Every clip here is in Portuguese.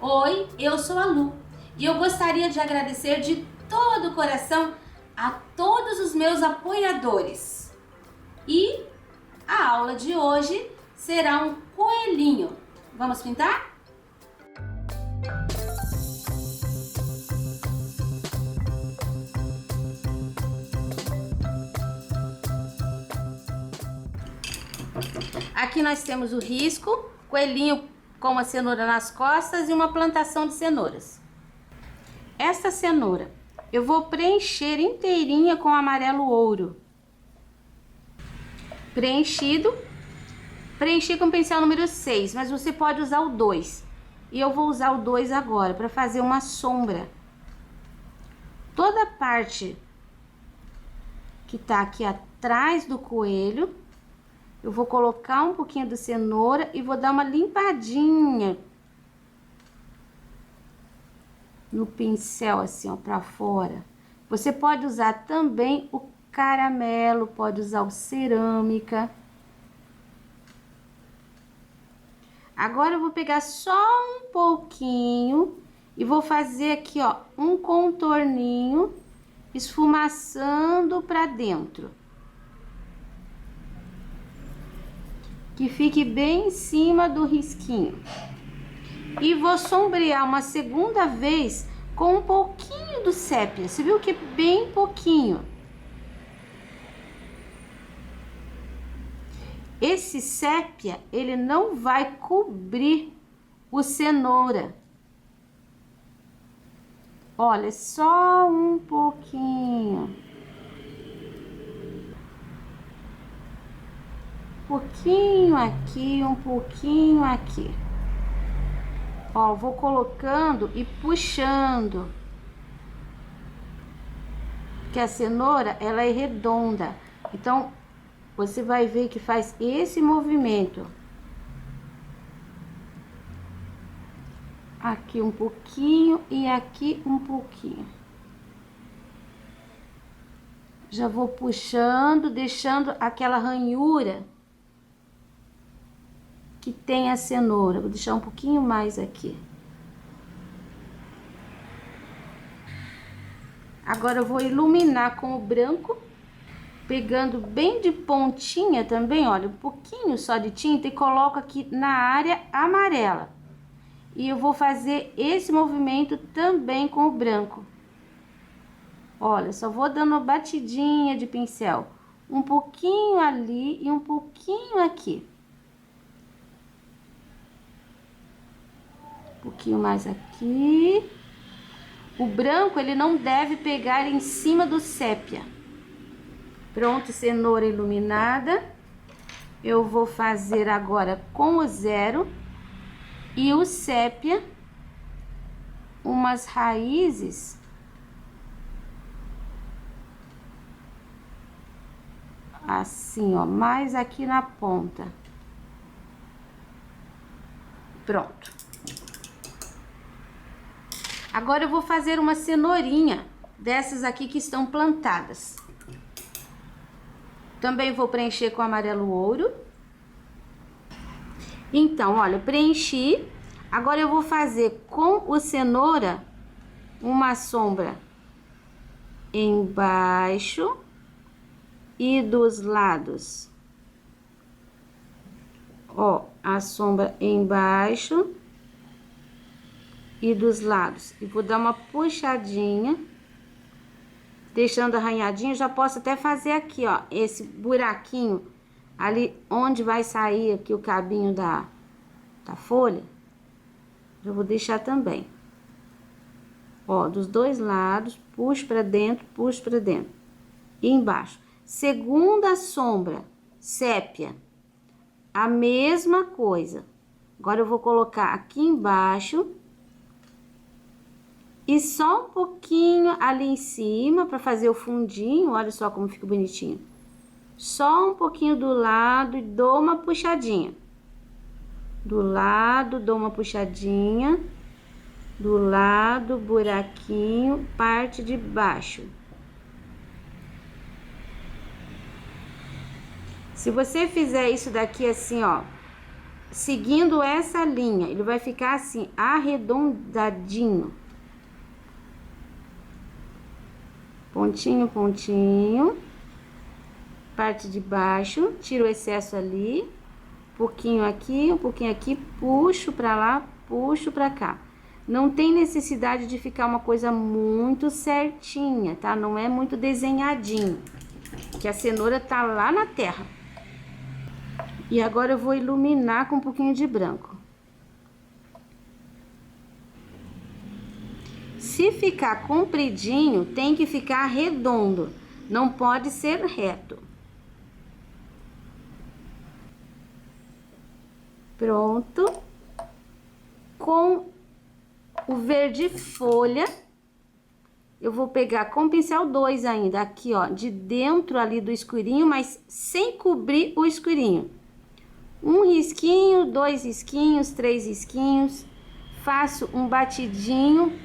Oi, eu sou a Lu e eu gostaria de agradecer de todo o coração a todos os meus apoiadores. E a aula de hoje será um coelhinho. Vamos pintar? Aqui nós temos o risco, coelhinho com uma cenoura nas costas e uma plantação de cenouras. Esta cenoura eu vou preencher inteirinha com amarelo ouro. Preenchi com o pincel número 6, mas você pode usar o 2. E eu vou usar o 2 agora para fazer uma sombra. Toda a parte que tá aqui atrás do coelho, eu vou colocar um pouquinho de cenoura e vou dar uma limpadinha no pincel, assim, ó, pra fora. Você pode usar também o caramelo, pode usar o cerâmica. Agora eu vou pegar só um pouquinho e vou fazer aqui, ó, um contorninho esfumaçando pra dentro. Que fique bem em cima do risquinho. E vou sombrear uma segunda vez com um pouquinho do sépia. Você viu que é bem pouquinho. Esse sépia, ele não vai cobrir o cenoura. Olha, só um pouquinho. Um pouquinho aqui, um pouquinho aqui. Ó, vou colocando e puxando. Porque a cenoura, ela é redonda. Então, você vai ver que faz esse movimento. Aqui um pouquinho e aqui um pouquinho. Já vou puxando, deixando aquela ranhura que tem a cenoura. Vou deixar um pouquinho mais aqui. Agora eu vou iluminar com o branco, pegando bem de pontinha também, olha, um pouquinho só de tinta e coloco aqui na área amarela. E eu vou fazer esse movimento também com o branco. Olha, só vou dando uma batidinha de pincel. Um pouquinho ali e um pouquinho aqui. Um pouquinho mais aqui. O branco, ele não deve pegar em cima do sépia. Pronto, cenoura iluminada. Eu vou fazer agora com o 0 e o sépia umas raízes assim, ó, mais aqui na ponta. Pronto. Agora eu vou fazer uma cenourinha dessas aqui que estão plantadas. Também vou preencher com amarelo ouro. Então, olha, preenchi. Agora eu vou fazer com o cenoura uma sombra embaixo e dos lados. Ó, a sombra embaixo e dos lados. E vou dar uma puxadinha, deixando arranhadinho. Já posso até fazer aqui, ó, esse buraquinho ali onde vai sair aqui o cabinho da folha. Eu vou deixar também. Ó, dos dois lados, puxo pra dentro, puxo pra dentro. E embaixo. Segunda sombra, sépia. A mesma coisa. Agora eu vou colocar aqui embaixo. E só um pouquinho ali em cima para fazer o fundinho. Olha só como fica bonitinho. Só um pouquinho do lado e dou uma puxadinha. Do lado, dou uma puxadinha. Do lado, buraquinho, parte de baixo. Se você fizer isso daqui assim, ó, seguindo essa linha. Ele vai ficar assim, arredondadinho. Pontinho, pontinho. Parte de baixo, tiro o excesso ali. Um pouquinho aqui, puxo pra lá, puxo pra cá. Não tem necessidade de ficar uma coisa muito certinha, tá? Não é muito desenhadinho, que a cenoura tá lá na terra. E agora eu vou iluminar com um pouquinho de branco. Se ficar compridinho, tem que ficar redondo, não pode ser reto. Pronto. Com o verde folha, eu vou pegar com pincel 2 ainda, aqui ó, de dentro ali do escurinho, mas sem cobrir o escurinho. Um risquinho, 2 risquinhos, 3 risquinhos. Faço um batidinho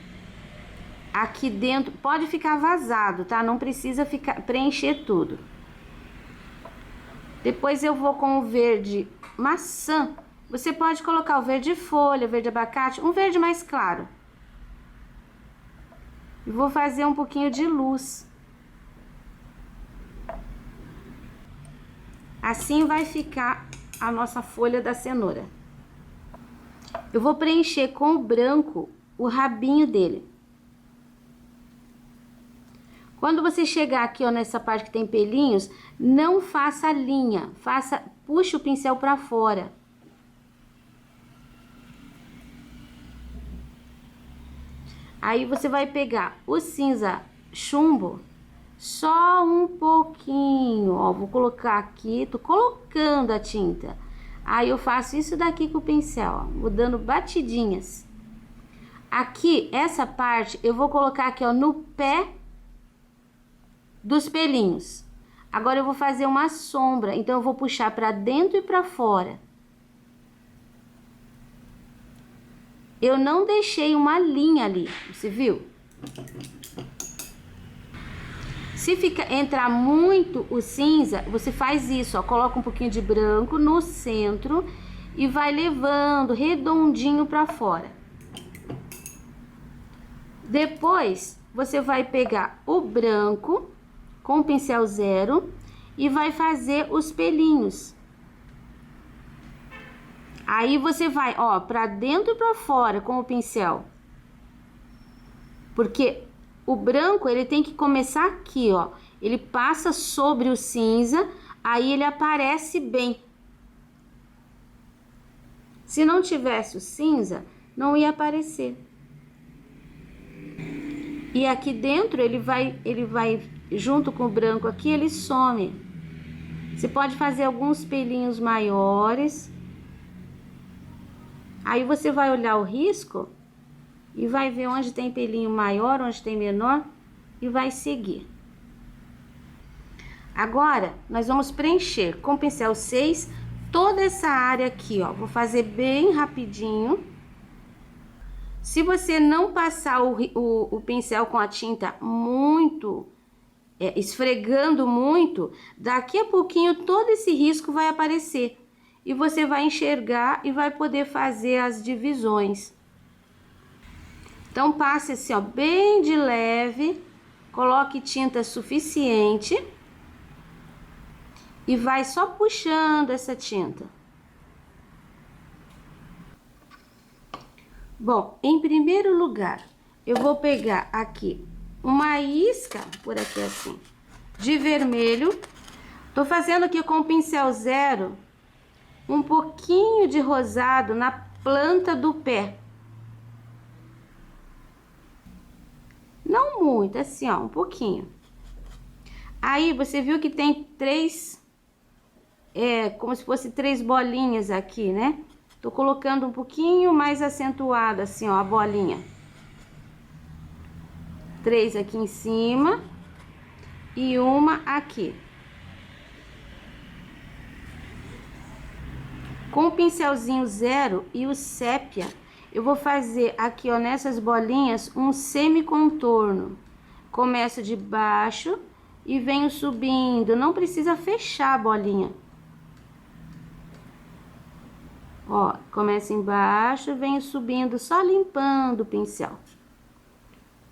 aqui dentro. Pode ficar vazado, tá? Não precisa preencher tudo. Depois eu vou com o verde maçã. Você pode colocar o verde folha, verde abacate, um verde mais claro. E vou fazer um pouquinho de luz. Assim vai ficar a nossa folha da cenoura. Eu vou preencher com o branco o rabinho dele. Quando você chegar aqui, ó, nessa parte que tem pelinhos, não faça linha, puxe o pincel para fora. Aí você vai pegar o cinza chumbo, só um pouquinho, ó, vou colocar aqui, tô colocando a tinta. Aí eu faço isso daqui com o pincel, ó, vou dando batidinhas. Aqui, essa parte, eu vou colocar aqui, ó, no pé dos pelinhos. Agora eu vou fazer uma sombra, então eu vou puxar para dentro e para fora. Eu não deixei uma linha ali, você viu? Se entrar muito o cinza, você faz isso, ó, coloca um pouquinho de branco no centro e vai levando redondinho para fora. Depois, você vai pegar o branco com o pincel 0 e vai fazer os pelinhos. Aí você vai, ó, pra dentro e pra fora com o pincel. Porque o branco, ele tem que começar aqui, ó. Ele passa sobre o cinza, aí ele aparece bem. Se não tivesse o cinza, não ia aparecer. E aqui dentro, ele vai junto com o branco aqui, ele some. Você pode fazer alguns pelinhos maiores. Aí você vai olhar o risco e vai ver onde tem pelinho maior, onde tem menor e vai seguir. Agora, nós vamos preencher com o pincel 6 toda essa área aqui, ó. Vou fazer bem rapidinho. Se você não passar o pincel com a tinta muito, esfregando muito, daqui a pouquinho todo esse risco vai aparecer. E você vai enxergar e vai poder fazer as divisões. Então, passe assim, ó, bem de leve, coloque tinta suficiente e vai só puxando essa tinta. Bom, em primeiro lugar, eu vou pegar aqui uma isca, por aqui assim, de vermelho. Tô fazendo aqui com o pincel 0 um pouquinho de rosado na planta do pé. Não muito, assim, ó, um pouquinho. Aí, você viu que tem como se fosse 3 bolinhas aqui, né? Tô colocando um pouquinho mais acentuado, assim, ó, a bolinha. 3 aqui em cima e uma aqui. Com o pincelzinho 0 e o sépia, eu vou fazer aqui, ó, nessas bolinhas, um semi-contorno. Começo de baixo e venho subindo, não precisa fechar a bolinha. Ó, começa embaixo e venho subindo, só limpando o pincel.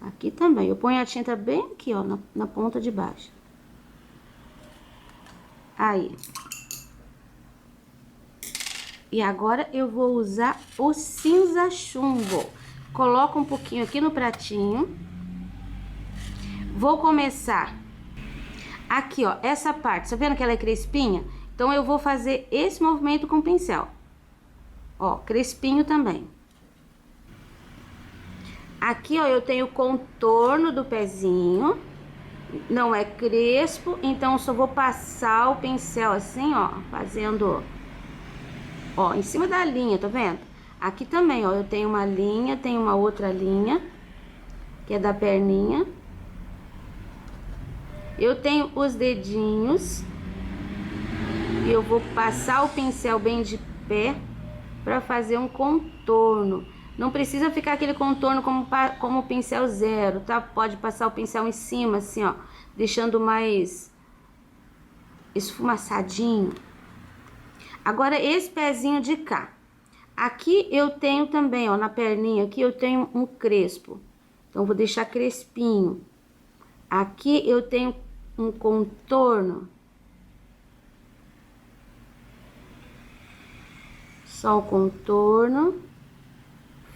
Aqui também, eu ponho a tinta bem aqui, ó, na ponta de baixo. Aí. E agora eu vou usar o cinza chumbo. Coloco um pouquinho aqui no pratinho. Vou começar aqui, ó, essa parte. Tá vendo que ela é crespinha? Então, eu vou fazer esse movimento com o pincel. Ó, crespinho também. Aqui, ó, eu tenho o contorno do pezinho. Não é crespo, então eu só vou passar o pincel assim, ó, fazendo, ó, em cima da linha, tá vendo? Aqui também, ó, eu tenho uma linha, tenho uma outra linha, que é da perninha. Eu tenho os dedinhos. E eu vou passar o pincel bem de pé pra fazer um contorno. Não precisa ficar aquele contorno como o pincel zero, tá? Pode passar o pincel em cima, assim, ó, deixando mais esfumaçadinho. Agora, esse pezinho de cá. Aqui eu tenho também, ó, na perninha aqui eu tenho um crespo. Então, vou deixar crespinho. Aqui eu tenho um contorno. Só o contorno.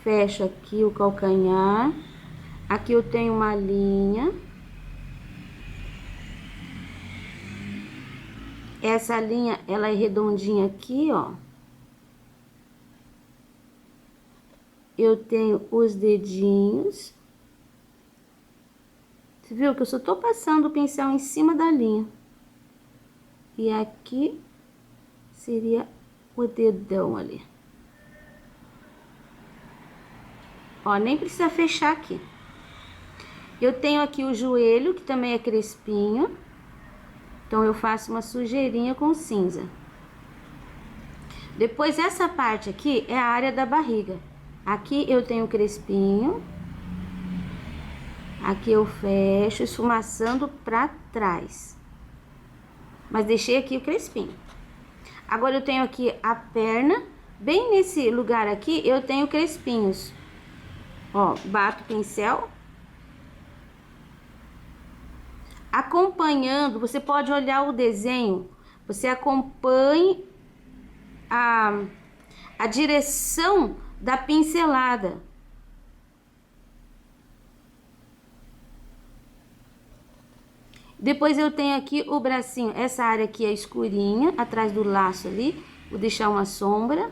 Fecho aqui o calcanhar. Aqui eu tenho uma linha. Essa linha, ela é redondinha aqui, ó. Eu tenho os dedinhos. Você viu que eu só tô passando o pincel em cima da linha. E aqui seria o dedão ali. Ó, nem precisa fechar aqui. Eu tenho aqui o joelho, que também é crespinho. Então, eu faço uma sujeirinha com cinza. Depois, essa parte aqui é a área da barriga. Aqui eu tenho o crespinho. Aqui eu fecho, esfumaçando pra trás. Mas deixei aqui o crespinho. Agora, eu tenho aqui a perna. Bem nesse lugar aqui, eu tenho crespinhos. Ó, bato o pincel. Acompanhando, você pode olhar o desenho. Você acompanhe a direção da pincelada. Depois eu tenho aqui o bracinho. Essa área aqui é escurinha, atrás do laço ali. Vou deixar uma sombra.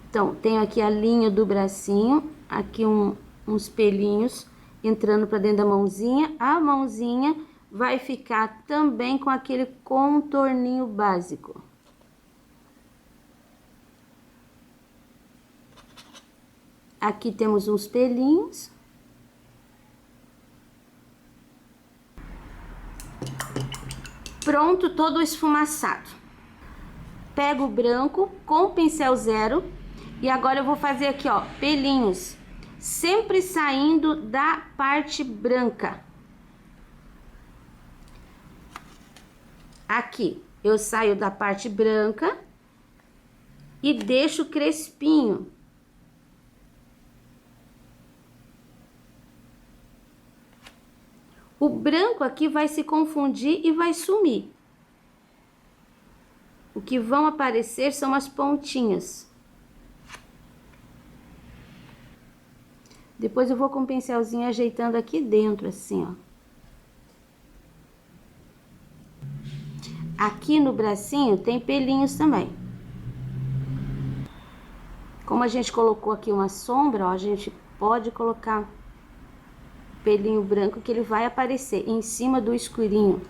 Então, tenho aqui a linha do bracinho. Aqui uns pelinhos entrando pra dentro da mãozinha. A mãozinha vai ficar também com aquele contorninho básico. Aqui temos uns pelinhos. Pronto, todo esfumaçado. Pego o branco com o pincel zero e agora eu vou fazer aqui, ó, pelinhos, sempre saindo da parte branca. Aqui, eu saio da parte branca e deixo crespinho. O branco aqui vai se confundir e vai sumir. O que vão aparecer são as pontinhas. Depois eu vou com o pincelzinho ajeitando aqui dentro, assim, ó. Aqui no bracinho tem pelinhos também. Como a gente colocou aqui uma sombra, ó, a gente pode colocar pelinho branco que ele vai aparecer em cima do escurinho.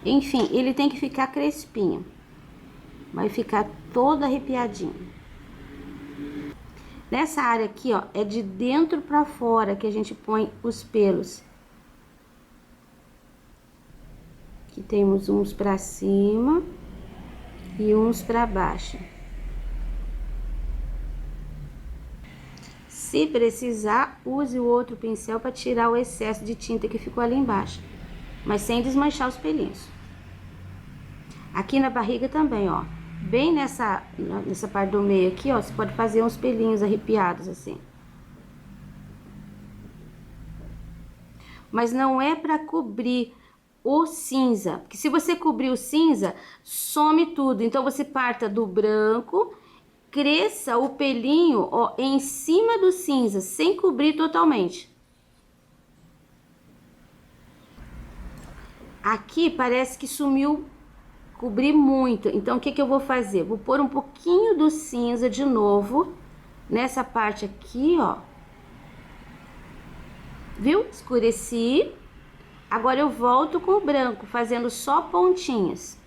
Enfim, ele tem que ficar crespinho. Vai ficar todo arrepiadinho. Nessa área aqui, ó, é de dentro pra fora que a gente põe os pelos. Aqui temos uns pra cima e uns pra baixo. Se precisar, use o outro pincel para tirar o excesso de tinta que ficou ali embaixo, mas sem desmanchar os pelinhos. Aqui na barriga também, ó. Bem nessa parte do meio aqui, ó, você pode fazer uns pelinhos arrepiados assim. Mas não é pra cobrir o cinza, porque se você cobrir o cinza, some tudo. Então, você parta do branco, cresça o pelinho, ó, em cima do cinza, sem cobrir totalmente. Aqui parece que sumiu, cobri muito. Então, o que que eu vou fazer? Vou pôr um pouquinho do cinza de novo, nessa parte aqui, ó. Viu? Escureci. Agora eu volto com o branco, fazendo só pontinhas.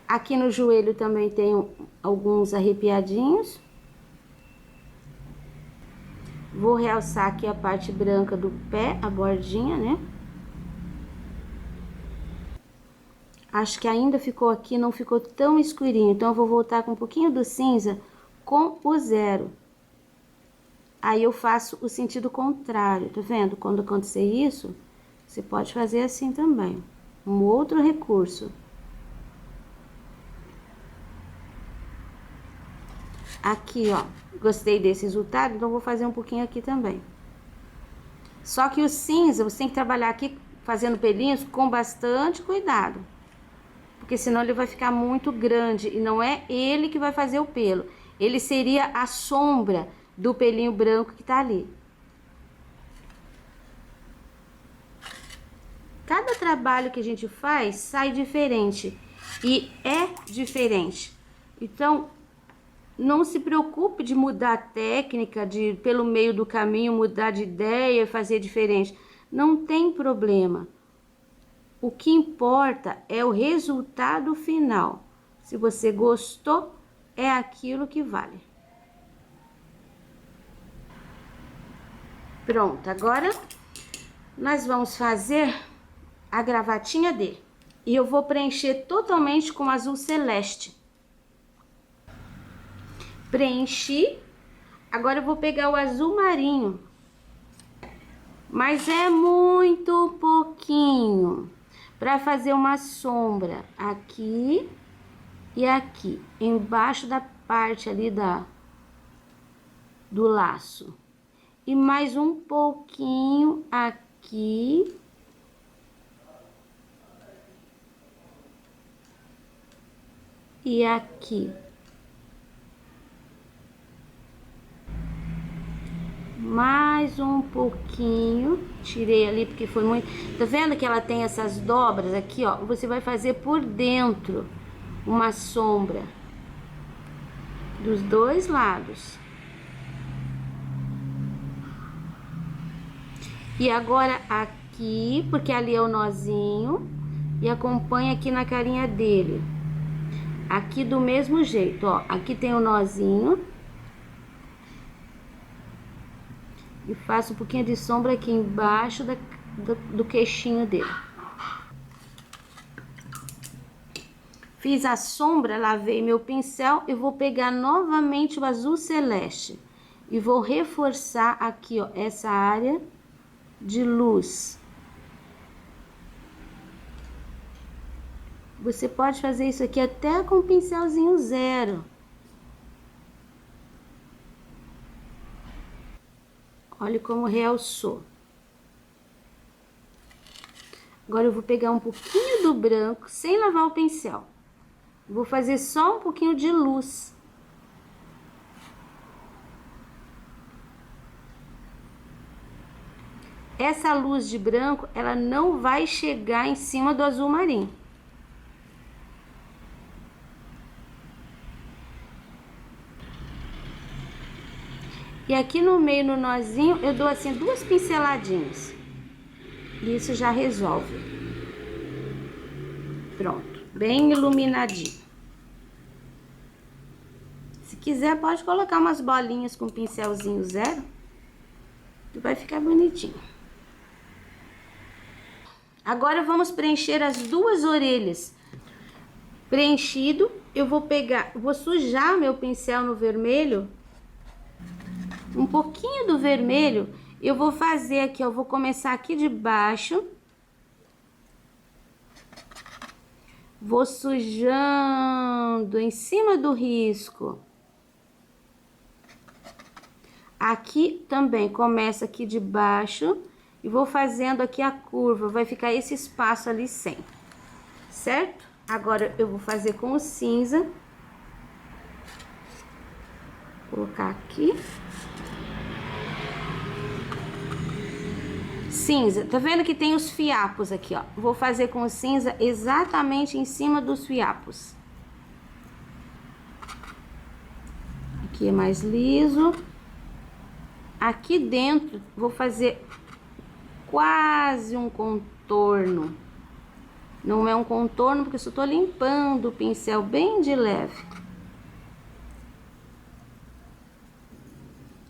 Aqui no joelho também tenho alguns arrepiadinhos. Vou realçar aqui a parte branca do pé, a bordinha, né? Acho que ainda ficou aqui, não ficou tão escurinho. Então, eu vou voltar com um pouquinho do cinza com o 0. Aí, eu faço o sentido contrário, tá vendo? Quando acontecer isso, você pode fazer assim também. Um outro recurso. Aqui, ó, gostei desse resultado, então vou fazer um pouquinho aqui também. Só que o cinza, você tem que trabalhar aqui fazendo pelinhos com bastante cuidado. Porque senão ele vai ficar muito grande e não é ele que vai fazer o pelo. Ele seria a sombra do pelinho branco que tá ali. Cada trabalho que a gente faz sai diferente e é diferente. Então, não se preocupe de mudar a técnica, de pelo meio do caminho mudar de ideia, fazer diferente. Não tem problema. O que importa é o resultado final. Se você gostou, é aquilo que vale. Pronto, agora nós vamos fazer a gravatinha dele. E eu vou preencher totalmente com azul celeste. Preenchi. Agora eu vou pegar o azul marinho. Mas é muito pouquinho. Para fazer uma sombra aqui e aqui. Embaixo da parte ali do laço. E mais um pouquinho aqui. E aqui. Mais um pouquinho. Tirei ali porque foi muito... Tá vendo que ela tem essas dobras aqui, ó? Você vai fazer por dentro uma sombra. Dos dois lados. E agora aqui, porque ali é o nozinho. E acompanha aqui na carinha dele. Aqui do mesmo jeito, ó. Aqui tem o nozinho. E faço um pouquinho de sombra aqui embaixo do queixinho dele. Fiz a sombra, lavei meu pincel e vou pegar novamente o azul celeste. E vou reforçar aqui, ó, essa área de luz. Você pode fazer isso aqui até com o pincelzinho 0. Olha como realçou. Agora eu vou pegar um pouquinho do branco, sem lavar o pincel. Vou fazer só um pouquinho de luz. Essa luz de branco, ela não vai chegar em cima do azul marinho. E aqui no meio, no nozinho, eu dou assim 2 pinceladinhas. E isso já resolve. Pronto, bem iluminadinho. Se quiser, pode colocar umas bolinhas com pincelzinho 0. E vai ficar bonitinho. Agora, vamos preencher as 2 orelhas. Preenchido, eu vou pegar, vou sujar meu pincel no vermelho. Um pouquinho do vermelho, eu vou fazer aqui, ó, vou começar aqui de baixo Vou sujando em cima do risco. Aqui também, começa aqui de baixo e vou fazendo aqui a curva, vai ficar esse espaço ali sem, certo? Agora, eu vou fazer com o cinza. Vou colocar aqui. Cinza, tá vendo que tem os fiapos aqui, ó? Vou fazer com o cinza exatamente em cima dos fiapos. Aqui é mais liso. Aqui dentro, vou fazer quase um contorno. Não é um contorno, porque eu só tô limpando o pincel bem de leve.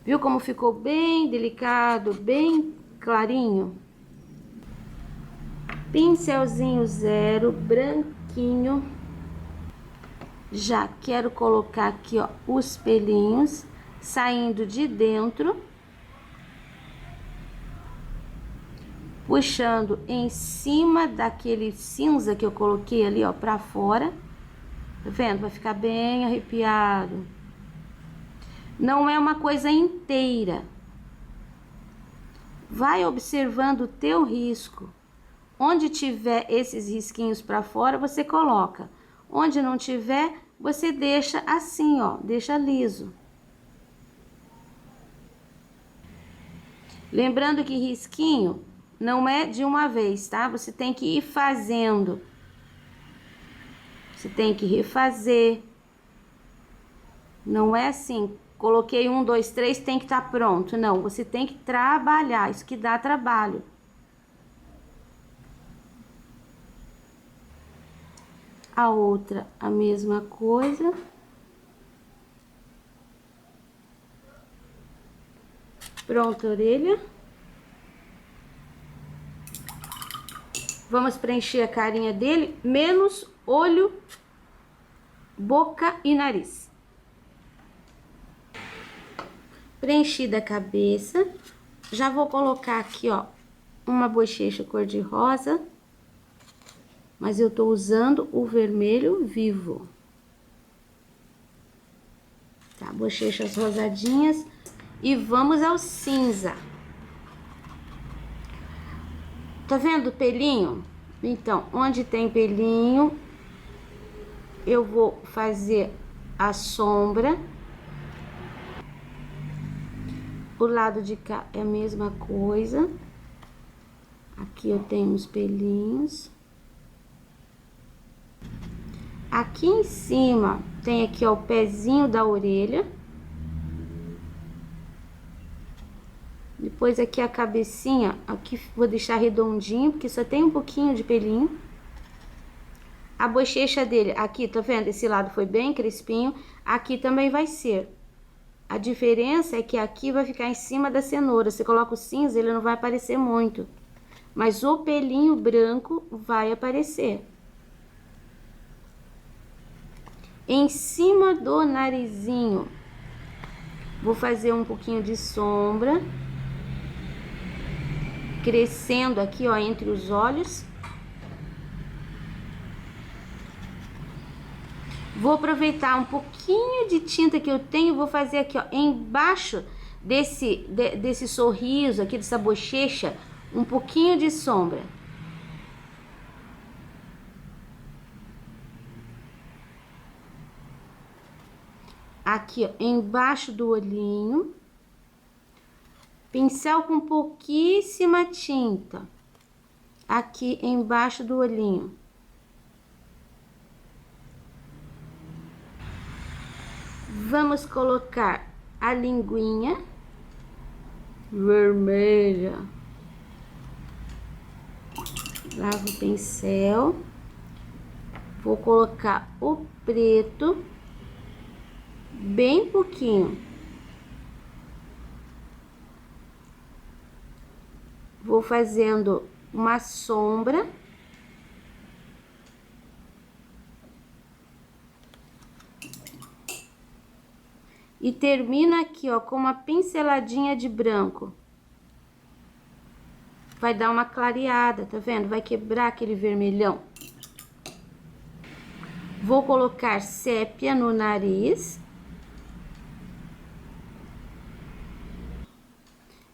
Viu como ficou bem delicado, bem clarinho? Pincelzinho zero, branquinho. Já quero colocar aqui, ó, os pelinhos saindo de dentro. Puxando em cima daquele cinza que eu coloquei ali, ó, pra fora. Tá vendo? Vai ficar bem arrepiado. Não é uma coisa inteira. Vai observando o teu risco. Onde tiver esses risquinhos pra fora, você coloca. Onde não tiver, você deixa assim, ó, deixa liso. Lembrando que risquinho não é de uma vez, tá? Você tem que ir fazendo. Você tem que refazer. Não é assim, coloquei 1, 2, 3, tem que estar pronto. Não, você tem que trabalhar, isso que dá trabalho. A outra, a mesma coisa. Pronto, a orelha. Vamos preencher a carinha dele, menos olho, boca e nariz. Preenchida a cabeça. Já vou colocar aqui, ó, uma bochecha cor-de-rosa. Mas eu tô usando o vermelho vivo. Tá, bochechas rosadinhas. E vamos ao cinza. Tá vendo o pelinho? Então, onde tem pelinho, eu vou fazer a sombra. O lado de cá é a mesma coisa. Aqui eu tenho uns pelinhos. Aqui em cima tem aqui, ó, o pezinho da orelha. Depois aqui a cabecinha, aqui vou deixar redondinho, porque só tem um pouquinho de pelinho. A bochecha dele, aqui, tá vendo? Esse lado foi bem crespinho, aqui também vai ser. A diferença é que aqui vai ficar em cima da cenoura. Você coloca o cinza, ele não vai aparecer muito. Mas o pelinho branco vai aparecer. Em cima do narizinho, vou fazer um pouquinho de sombra. Crescendo aqui, ó, entre os olhos. Vou aproveitar um pouquinho de tinta que eu tenho, vou fazer aqui, ó, embaixo desse sorriso aqui, dessa bochecha, um pouquinho de sombra. Aqui, ó, embaixo do olhinho. Pincel com pouquíssima tinta. Aqui embaixo do olhinho. Vamos colocar a linguinha vermelha. Lavo o pincel. Vou colocar o preto. Bem pouquinho. Vou fazendo uma sombra. E termina aqui, ó, com uma pinceladinha de branco. Vai dar uma clareada, tá vendo? Vai quebrar aquele vermelhão. Vou colocar sépia no nariz.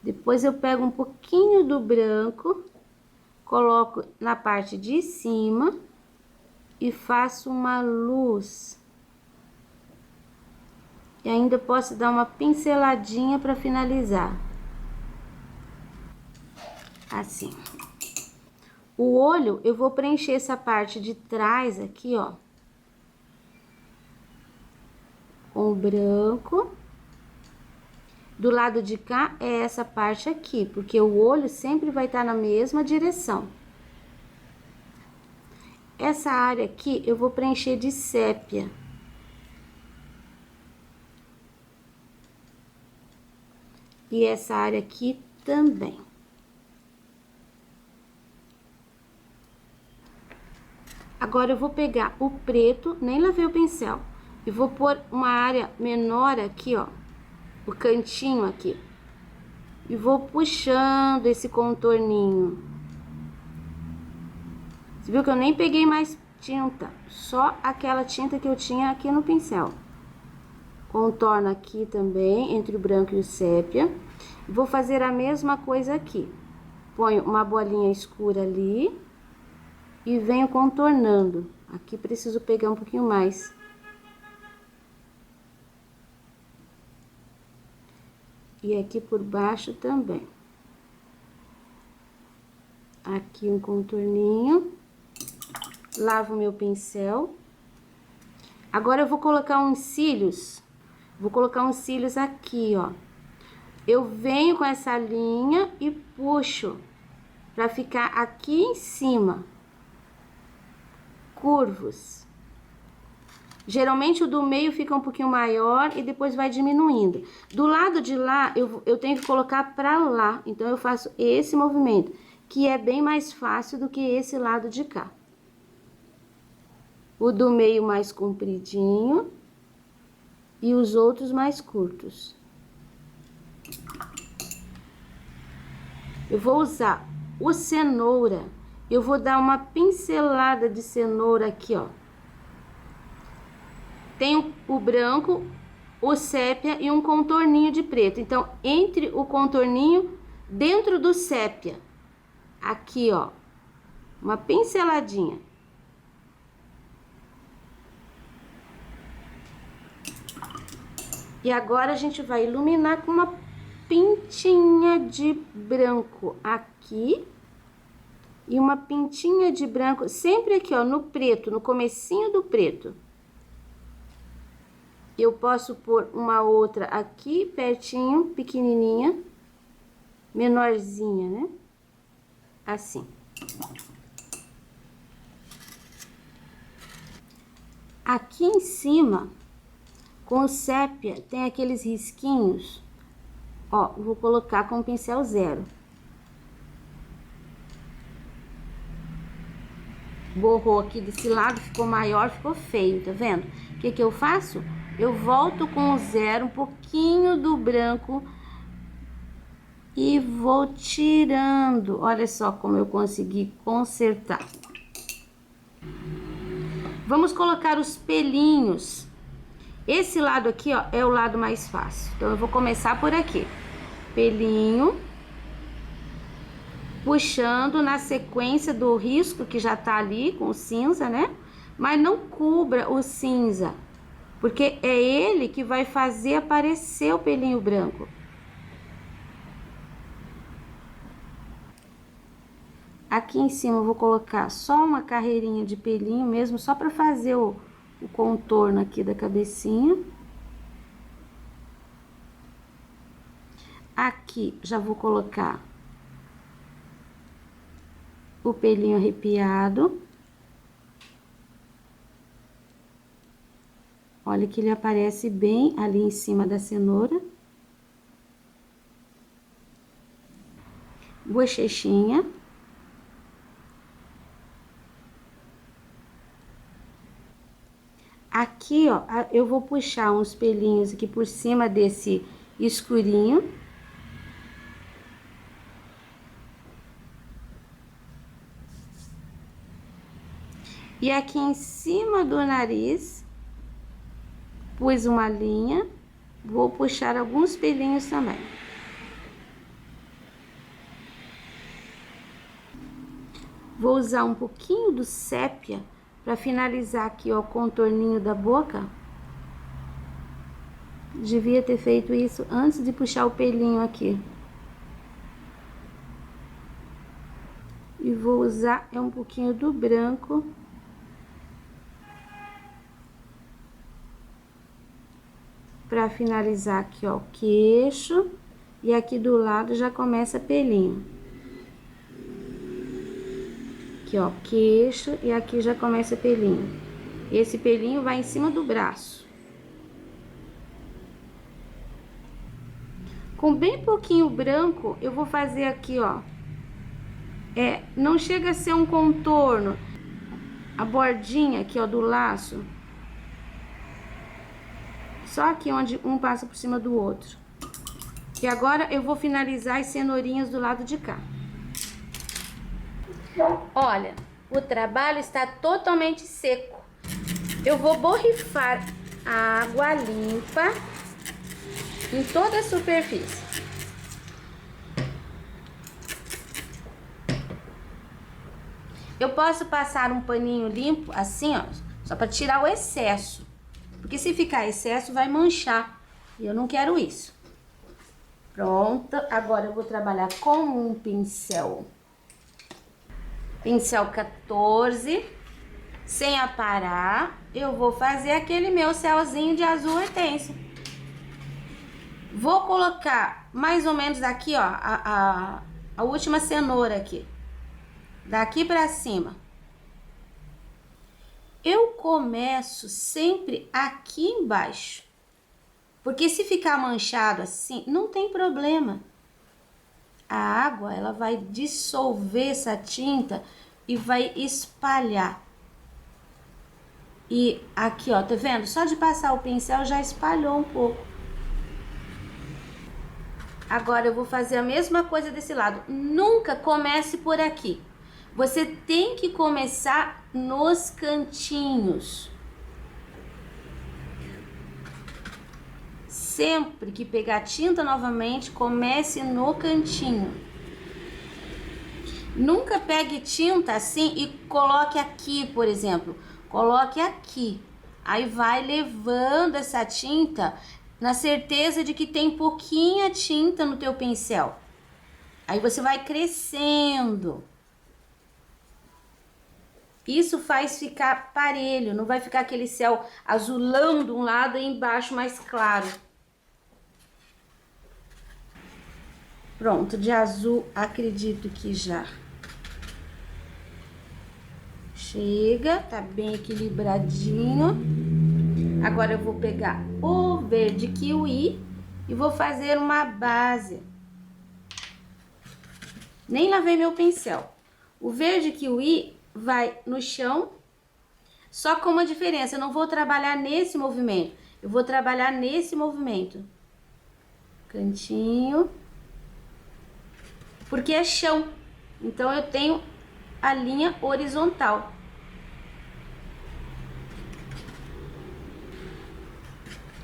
Depois eu pego um pouquinho do branco, coloco na parte de cima e faço uma luz. E ainda posso dar uma pinceladinha para finalizar. Assim. O olho, eu vou preencher essa parte de trás aqui, ó, com o branco. Do lado de cá é essa parte aqui, porque o olho sempre vai estar na mesma direção. Essa área aqui eu vou preencher de sépia. E essa área aqui também. Agora eu vou pegar o preto, nem lavei o pincel, e vou pôr uma área menor aqui, ó, o cantinho aqui. E vou puxando esse contorninho. Você viu que eu nem peguei mais tinta, só aquela tinta que eu tinha aqui no pincel. Contorno aqui também, entre o branco e o sépia. Vou fazer a mesma coisa aqui. Ponho uma bolinha escura ali e venho contornando. Aqui preciso pegar um pouquinho mais. E aqui por baixo também. Aqui um contorninho. Lavo meu pincel. Agora eu vou colocar uns cílios. Vou colocar uns cílios aqui, ó. Eu venho com essa linha e puxo pra ficar aqui em cima. Curvos. Geralmente o do meio fica um pouquinho maior e depois vai diminuindo. Do lado de lá, eu tenho que colocar pra lá. Então, eu faço esse movimento, que é bem mais fácil do que esse lado de cá. O do meio mais compridinho e os outros mais curtos. Eu vou usar o cenoura. Eu vou dar uma pincelada de cenoura aqui, ó. Tem o branco, o sépia e um contorninho de preto. Então, entre o contorninho, dentro do sépia, aqui, ó, uma pinceladinha. E agora a gente vai iluminar com uma pintinha de branco aqui. E uma pintinha de branco, sempre aqui, ó, no preto, no comecinho do preto. Eu posso pôr uma outra aqui, pertinho, pequenininha, menorzinha, né? Assim. Aqui em cima, com o sépia, tem aqueles risquinhos. Ó, vou colocar com o pincel 0. Borrou aqui desse lado, ficou maior, ficou feio, tá vendo? O que que eu faço? Eu volto com o 0, um pouquinho do branco e vou tirando. Olha só como eu consegui consertar. Vamos colocar os pelinhos. Esse lado aqui, ó, é o lado mais fácil. Então, eu vou começar por aqui. Pelinho. Puxando na sequência do risco que já tá ali com o cinza, né? Mas não cubra o cinza, porque é ele que vai fazer aparecer o pelinho branco. Aqui em cima eu vou colocar só uma carreirinha de pelinho mesmo, só para fazer o contorno aqui da cabecinha. Aqui já vou colocar o pelinho arrepiado. Olha que ele aparece bem ali em cima da cenoura. Bochechinha. Aqui, ó, eu vou puxar uns pelinhos aqui por cima desse escurinho. E aqui em cima do nariz, pus uma linha, vou puxar alguns pelinhos também. Vou usar um pouquinho do sépia para finalizar aqui, ó, o contorninho da boca. Devia ter feito isso antes de puxar o pelinho aqui. E vou usar um pouquinho do branco. Para finalizar aqui, ó, o queixo. E aqui do lado já começa pelinho. Aqui, ó, queixo, e aqui já começa pelinho. Esse pelinho vai em cima do braço. Com bem pouquinho branco, eu vou fazer aqui, ó. Não chega a ser um contorno. A bordinha aqui, ó, do laço. Só aqui onde um passa por cima do outro. E agora eu vou finalizar as cenourinhas do lado de cá. Olha, o trabalho está totalmente seco. Eu vou borrifar a água limpa em toda a superfície. Eu posso passar um paninho limpo assim, ó, só para tirar o excesso. Porque se ficar excesso vai manchar, e eu não quero isso. Pronto, agora eu vou trabalhar com um pincel. Pincel 14, sem aparar, eu vou fazer aquele meu céuzinho de azul hortênsia. Vou colocar mais ou menos aqui, ó, a última cenoura aqui. Daqui pra cima. Eu começo sempre aqui embaixo. Porque se ficar manchado assim, não tem problema. A água, ela vai dissolver essa tinta e vai espalhar. E aqui, ó, tá vendo? Só de passar o pincel já espalhou um pouco. Agora eu vou fazer a mesma coisa desse lado. Nunca comece por aqui. Você tem que começar nos cantinhos. Sempre que pegar tinta novamente, comece no cantinho. Nunca pegue tinta assim e coloque aqui, por exemplo. Coloque aqui. Aí vai levando essa tinta na certeza de que tem pouquinha tinta no teu pincel. Aí você vai crescendo. Isso faz ficar parelho, não vai ficar aquele céu azulão de um lado e embaixo mais claro. Pronto, de azul acredito que já chega, tá bem equilibradinho. Agora eu vou pegar o verde kiwi e vou fazer uma base. Nem lavei meu pincel. O verde kiwi vai no chão, só com uma diferença, eu não vou trabalhar nesse movimento, eu vou trabalhar nesse movimento. Cantinho. Porque é chão, então eu tenho a linha horizontal.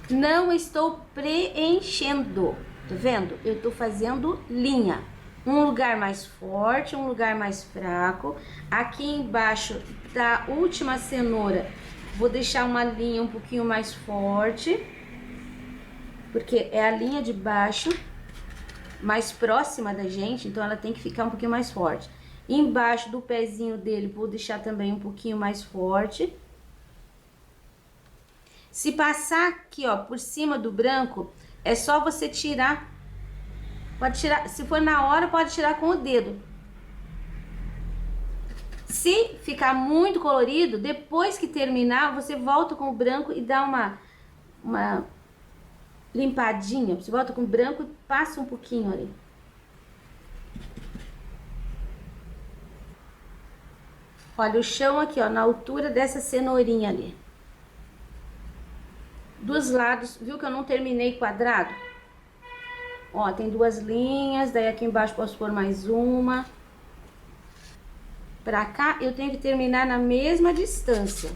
Não estou preenchendo, tá vendo? Eu tô fazendo linha. Um lugar mais forte, um lugar mais fraco. Aqui embaixo da última cenoura, vou deixar uma linha um pouquinho mais forte, porque é a linha de baixo mais próxima da gente, então ela tem que ficar um pouquinho mais forte. Embaixo do pezinho dele, vou deixar também um pouquinho mais forte. Se passar aqui, ó, por cima do branco, é só você tirar. Pode tirar, se for na hora, pode tirar com o dedo. Se ficar muito colorido, depois que terminar, você volta com o branco e dá uma limpadinha. Você volta com o branco e passa um pouquinho ali. Olha o chão aqui, ó, na altura dessa cenourinha ali. Dos lados, viu que eu não terminei quadrado? Ó, tem duas linhas, daí aqui embaixo posso pôr mais uma. pra cá, eu tenho que terminar na mesma distância.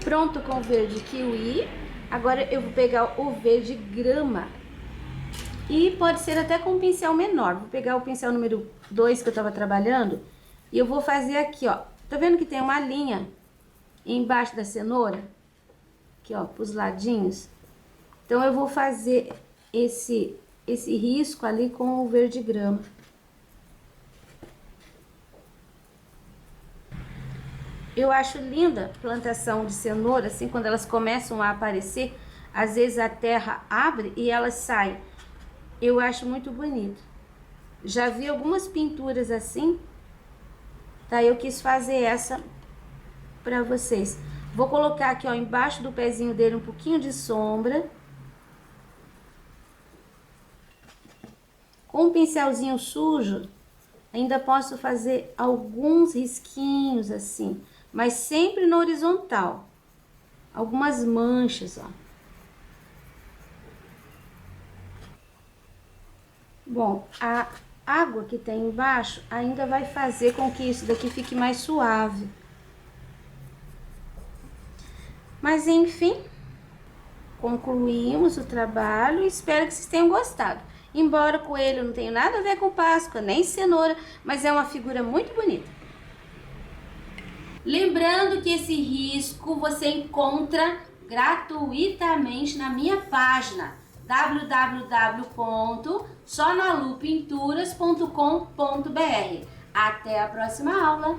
Pronto com o verde kiwi. Agora eu vou pegar o verde grama. E pode ser até com um pincel menor. Vou pegar o pincel número 2 que eu tava trabalhando. E eu vou fazer aqui, ó. Tá vendo que tem uma linha embaixo da cenoura? Aqui, ó, pros ladinhos. Então, eu vou fazer esse risco ali com o verde grama. Eu acho linda a plantação de cenoura, assim, quando elas começam a aparecer, às vezes a terra abre e elas saem. Eu acho muito bonito. Já vi algumas pinturas assim, tá? Eu quis fazer essa pra vocês. Vou colocar aqui, ó, embaixo do pezinho dele um pouquinho de sombra. Com um pincelzinho sujo, ainda posso fazer alguns risquinhos assim, mas sempre na horizontal. Algumas manchas, ó. Bom, a água que tem embaixo ainda vai fazer com que isso daqui fique mais suave. Mas enfim, concluímos o trabalho e espero que vocês tenham gostado. Embora o coelho não tenha nada a ver com Páscoa, nem cenoura, mas é uma figura muito bonita. Lembrando que esse risco você encontra gratuitamente na minha página www.sonalupinturas.com.br. Até a próxima aula!